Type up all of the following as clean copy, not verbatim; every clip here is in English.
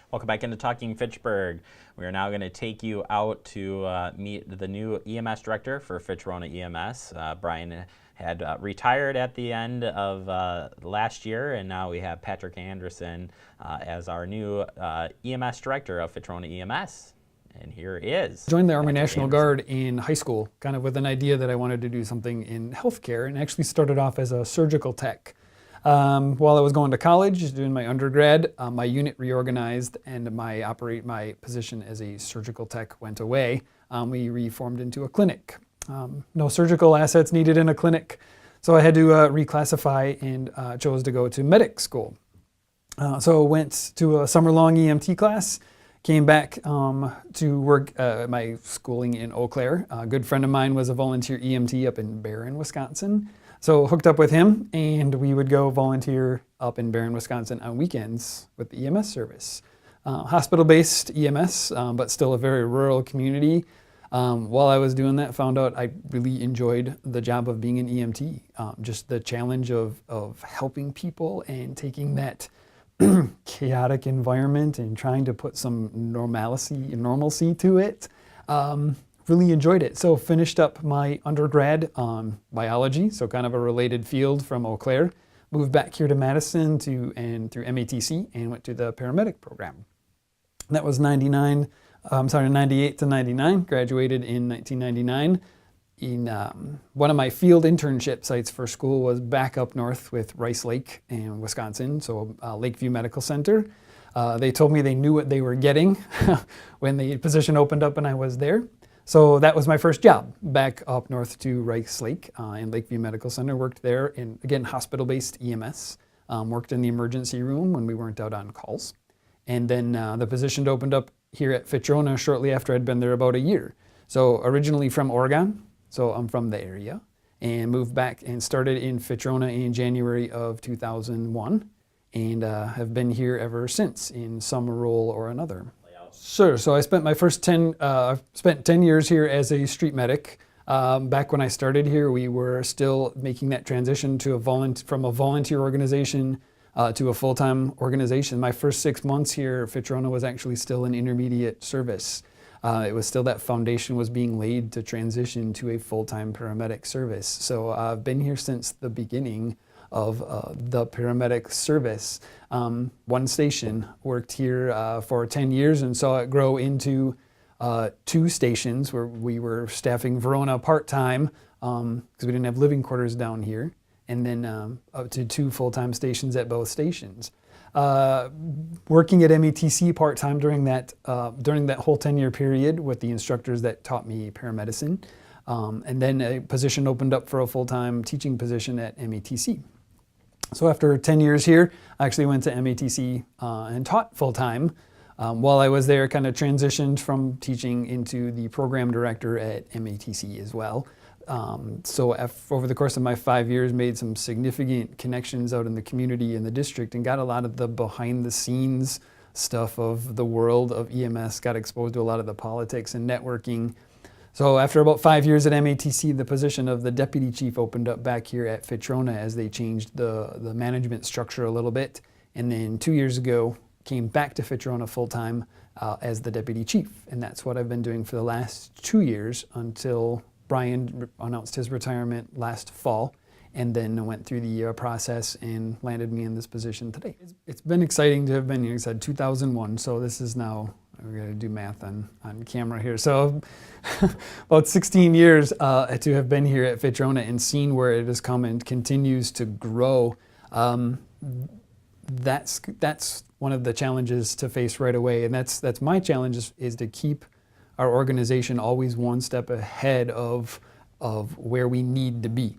Welcome back into Talking Fitchburg. We are now going to take you out to meet the new EMS director for Fitch-Rona EMS. Brian had retired at the end of last year, and now we have Patrick Anderson as our new EMS director of Fitch-Rona EMS. And here he is. Joined the Army National Guard in high school, kind of with an idea that I wanted to do something in healthcare, and actually started off as a surgical tech. While I was going to college, doing my undergrad, my unit reorganized and my position as a surgical tech went away. We reformed into a clinic. No surgical assets needed in a clinic, so I had to reclassify and chose to go to medic school. So went to a summer-long EMT class, came back to work my schooling in Eau Claire. A good friend of mine was a volunteer EMT up in Barron, Wisconsin. So hooked up with him, and we would go volunteer up in Barron, Wisconsin on weekends with the EMS service. Hospital-based EMS, but still a very rural community. While I was doing that, found out I really enjoyed the job of being an EMT. Just the challenge of helping people and taking that chaotic environment and trying to put some normalcy to it. Really enjoyed it. So finished up my undergrad on biology, so kind of a related field from Eau Claire. Moved back here to Madison through MATC and went to the paramedic program. That was 98 to 99, graduated in 1999. One of my field internship sites for school was back up north with Rice Lake in Wisconsin, so Lakeview Medical Center. They told me they knew what they were getting when the position opened up and I was there. So that was my first job, back up north to Rice Lake in Lakeview Medical Center. Worked there in, again, hospital-based EMS. Worked in the emergency room when we weren't out on calls. And then the position opened up here at Fitch-Rona shortly after I'd been there about a year. So originally from Oregon, so I'm from the area, and moved back and started in Fitch-Rona in January of 2001, and have been here ever since in some role or another. Sure. So I spent my first 10 years here as a street medic. Back when I started here, we were still making that transition to from a volunteer organization to a full-time organization. My first 6 months here, Fitch-Rona was actually still an intermediate service. It was still that foundation was being laid to transition to a full-time paramedic service. So I've been here since the beginning of the paramedic service. One station, worked here for 10 years and saw it grow into 2 stations where we were staffing Verona part-time because we didn't have living quarters down here, and then up to 2 full-time stations at both stations. Working at METC part-time during that whole 10-year period with the instructors that taught me paramedicine. And then a position opened up for a full-time teaching position at METC. So after 10 years here, I actually went to METC and taught full-time. While I was there, kind of transitioned from teaching into the program director at METC as well. So over the course of my 5 years, made some significant connections out in the community in the district and got a lot of the behind-the-scenes stuff of the world of EMS, got exposed to a lot of the politics and networking. So after about 5 years at MATC, the position of the deputy chief opened up back here at Fitch-Rona as they changed the management structure a little bit. And then 2 years ago, came back to Fitch-Rona full-time as the deputy chief. And that's what I've been doing for the last 2 years until Brian announced his retirement last fall, and then went through the process and landed me in this position today. It's been exciting to have been here. I said 2001, so this is now, we're going to do math on camera here. So about 16 years to have been here at Fitch-Rona and seen where it has come and continues to grow. That's one of the challenges to face right away, and that's my challenge is to keep our organization always one step ahead of where we need to be.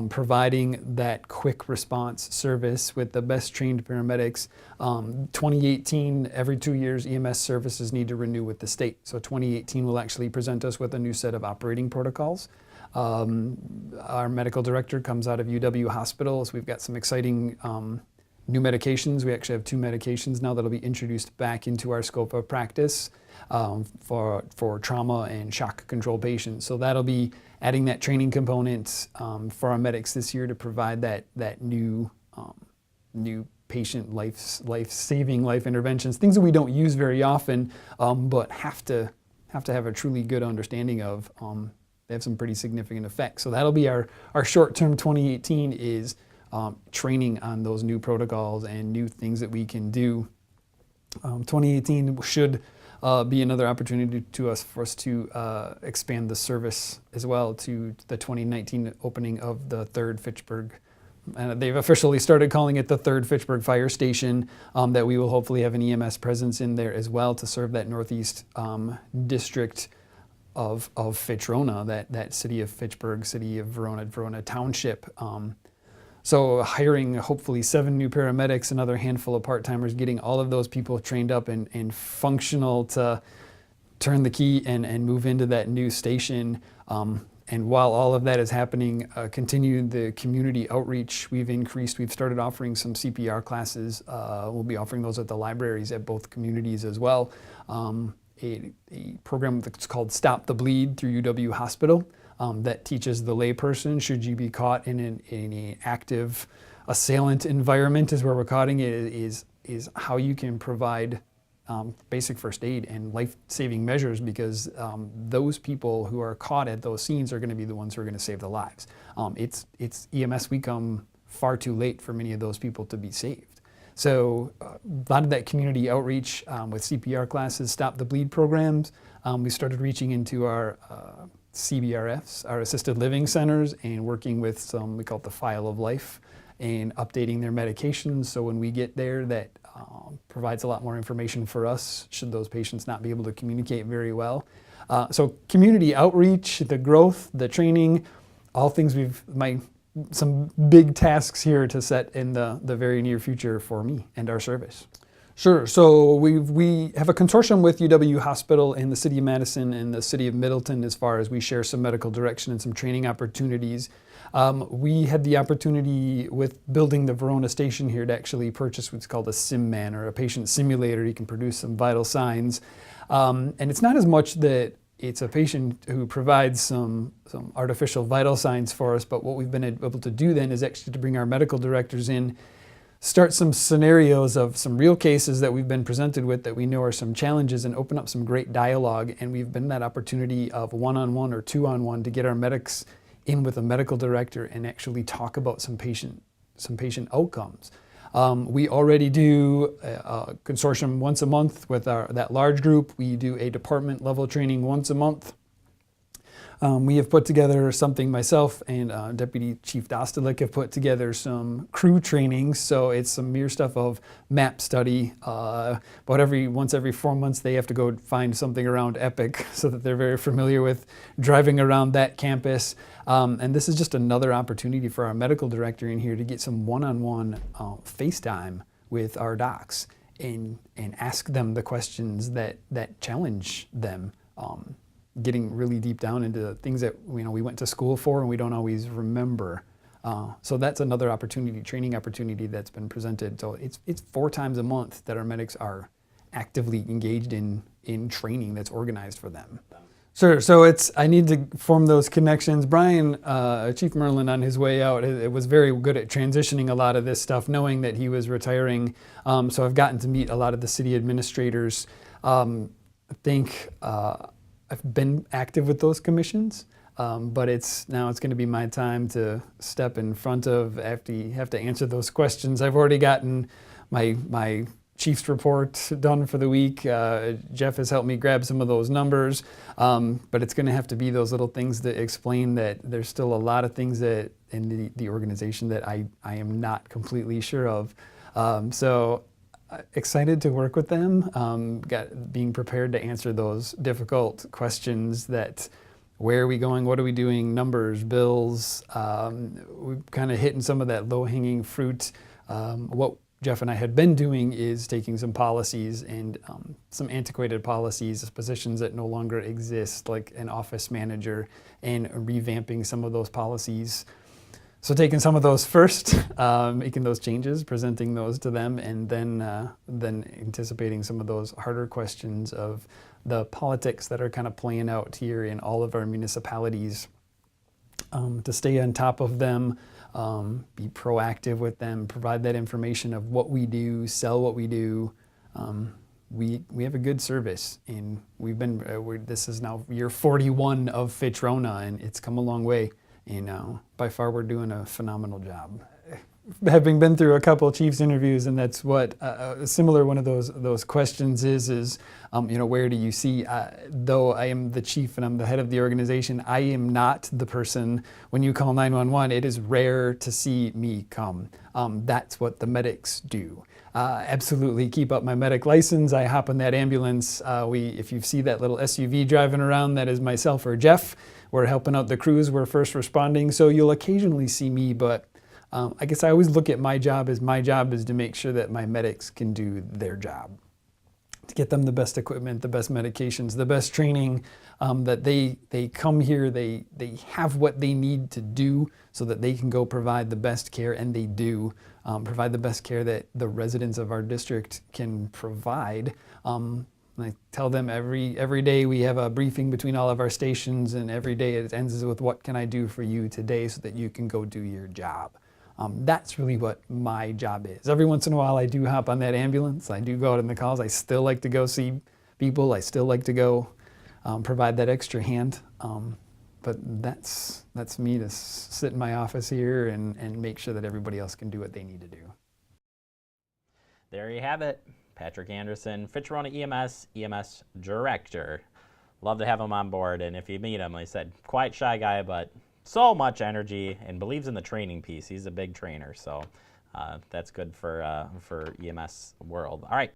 Providing that quick response service with the best trained paramedics. 2018, every 2 years, EMS services need to renew with the state. So 2018 will actually present us with a new set of operating protocols. Our medical director comes out of UW Hospital, so we've got some exciting new medications. We actually have 2 medications now that'll be introduced back into our scope of practice for trauma and shock control patients. So that'll be adding that training component for our medics this year to provide that new patient life-saving life interventions, things that we don't use very often, but have to have a truly good understanding of. They have some pretty significant effects. So that'll be our short-term 2018 is training on those new protocols and new things that we can do. 2018 should be another opportunity for us to expand the service as well to the 2019 opening of the third Fitchburg. They've officially started calling it the third Fitchburg Fire Station, that we will hopefully have an EMS presence in there as well to serve that northeast district of Fitch-Rona, that city of Fitchburg, city of Verona Township. So hiring hopefully 7 new paramedics, another handful of part-timers, getting all of those people trained up and functional to turn the key and move into that new station. And while all of that is happening, continue the community outreach. We've started offering some CPR classes. We'll be offering those at the libraries at both communities as well. A program that's called Stop the Bleed through UW Hospital. That teaches the layperson, should you be caught in an active assailant environment, is where we're caught it, is how you can provide basic first aid and life-saving measures, because those people who are caught at those scenes are going to be the ones who are going to save the lives. It's EMS, we come far too late for many of those people to be saved. So a lot of that community outreach with CPR classes, Stop the Bleed programs. We started reaching into our CBRFs, our assisted living centers, and working with some, we call it the File of Life, and updating their medications. So when we get there, that provides a lot more information for us, should those patients not be able to communicate very well. So community outreach, the growth, the training, all things some big tasks here to set in the very near future for me and our service. Sure. So we have a consortium with UW Hospital in the City of Madison and the City of Middleton as far as we share some medical direction and some training opportunities. We had the opportunity with building the Verona station here to actually purchase what's called a SimMan, or a patient simulator. You can produce some vital signs. And it's not as much that it's a patient who provides some artificial vital signs for us, but what we've been able to do then is actually to bring our medical directors in, start some scenarios of some real cases that we've been presented with that we know are some challenges, and open up some great dialogue. And we've been that opportunity of one-on-one or two-on-one to get our medics in with a medical director and actually talk about some patient outcomes. We already do a consortium once a month with that large group. We do a department level training once a month. We have put together something, myself and Deputy Chief Dostalik have put together some crew trainings. So it's some mere stuff of map study. About once every 4 months, they have to go find something around Epic so that they're very familiar with driving around that campus. And this is just another opportunity for our medical director in here to get some one-on-one FaceTime with our docs and ask them the questions that challenge them. Getting really deep down into things that we went to school for and we don't always remember. So that's another training opportunity that's been presented. So it's 4 times a month that our medics are actively engaged in training that's organized for them. Sure. So I need to form those connections. Brian, Chief Merlin, on his way out, it was very good at transitioning a lot of this stuff, knowing that he was retiring. So I've gotten to meet a lot of the city administrators. I think I've been active with those commissions, but now it's going to be my time to step in front of, have to answer those questions. I've already gotten my chief's report done for the week. Jeff has helped me grab some of those numbers, but it's going to have to be those little things that explain that there's still a lot of things that in the organization that I am not completely sure of. So excited to work with them, being prepared to answer those difficult questions that, where are we going, what are we doing, numbers, bills. We've kind of hitting some of that low-hanging fruit. What Jeff and I had been doing is taking some policies and some antiquated policies, positions that no longer exist, like an office manager, and revamping some of those policies. So taking some of those first, making those changes, presenting those to them, and then anticipating some of those harder questions of the politics that are kind of playing out here in all of our municipalities, to stay on top of them, be proactive with them, provide that information of what we do, sell what we do. We have a good service, and we've been, this is now year 41 of Fitch-Rona, and it's come a long way. And by far, we're doing a phenomenal job. Having been through a couple of Chiefs interviews, and that's what a similar one of those questions is where do you see? Though I am the chief and I'm the head of the organization, I am not the person when you call 911. It is rare to see me come. That's what the medics do. Absolutely keep up my medic license. I hop in that ambulance. If you see that little SUV driving around, that is myself or Jeff. We're helping out the crews. We're first responding. So you'll occasionally see me, but I guess I always look at my job is to make sure that my medics can do their job, to get them the best equipment, the best medications, the best training, that they come here, they have what they need to do so that they can go provide the best care, and they do provide the best care that the residents of our district can provide. I tell them every day we have a briefing between all of our stations, and every day it ends with, what can I do for you today so that you can go do your job? That's really what my job is. Every once in a while I do hop on that ambulance. I do go out on the calls. I still like to go see people. I still like to go provide that extra hand. But that's me, to sit in my office here and make sure that everybody else can do what they need to do. There you have it. Patrick Anderson, Fitch-Rona EMS Director. Love to have him on board, and if you meet him, like I said, quite shy guy, but so much energy and believes in the training piece. He's a big trainer, so that's good for EMS world. All right.